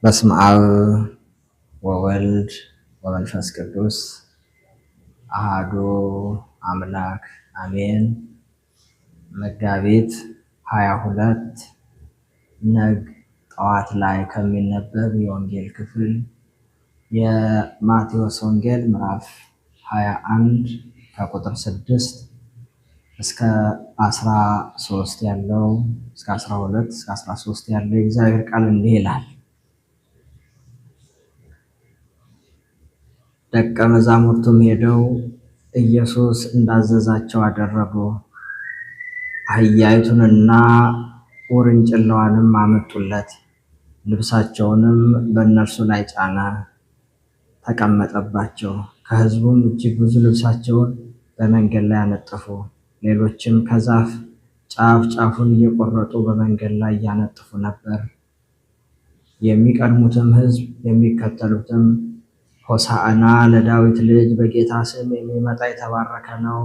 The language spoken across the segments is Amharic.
በስመ አብ ወወልድ ወመንፈስ ቅዱስ አሃዱ አምላክ አሜን። መጋቢት 22 ነግ ጠዋት ላይ ከሚነበብ የወንጌል ክፍል የማቴዎስ ወንጌል ምዕራፍ 21 ከቁጥር 6 እስከ 13 ያለው እስከ 12 እስከ 13 ያለው የእግዚአብሔር ቃል እንዲህ ይላል። ደቀ መዛሙርቱም ሄደው ኢየሱስ እንዳዘዛቸው አደረጉ። አህያይቱንና ውርንጭላዋንም አመጡለት፣ ልብሳቸውንም በእነርሱ ላይ ጫነ፣ ተቀመጠባቸው። ከሕዝቡም እጅግ ብዙ ልብሳቸውን በመንገድ ላይ አነጠፉ። ሌሎችም ከዛፍ ጫፍ ጫፉን እየቆረጡ በመንገድ ላይ ያነጥፉ ነበር። የሚቀድሙትም ሕዝብ የሚከተሉትም ሆሳዕና ለዳዊት ልጅ በጌታ ስም የሚመጣ የተባረከ ነው፣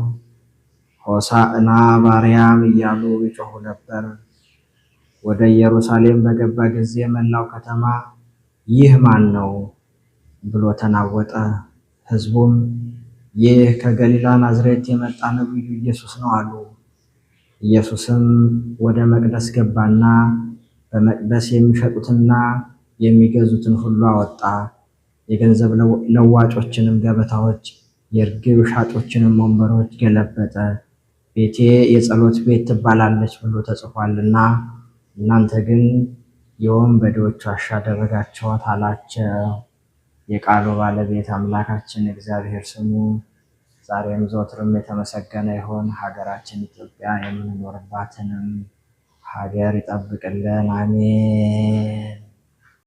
ሆሳዕና በአርያም እያሉ ይጮኹ ነበር። ወደ ኢየሩሳሌም በገባ ጊዜ መላው ከተማ ይህ ማን ነው ብሎ ተናወጠ። ሕዝቡም ይህ ከገሊላ ናዝሬት የመጣ ነቢዩ ኢየሱስ ነው አሉ። ኢየሱስም ወደ መቅደስ ገባና በመቅደስ የሚሸጡትና የሚገዙትን ሁሉ አወጣ። የገንዘብ ለዋጮችንም ገበታዎች፣ የርግብ ሻጮችንም ወንበሮች ገለበጠ። ቤቴ የጸሎት ቤት ትባላለች ብሎ ተጽፏልና እናንተ ግን የወንበዴዎች ዋሻ አደረጋችኋት አላቸው። የቃሉ ባለቤት አምላካችን እግዚአብሔር ስሙ ዛሬም ዘወትርም የተመሰገነ ይሁን። ሀገራችን ኢትዮጵያ የምንኖርባትንም ሀገር ይጠብቅልን፣ አሜን።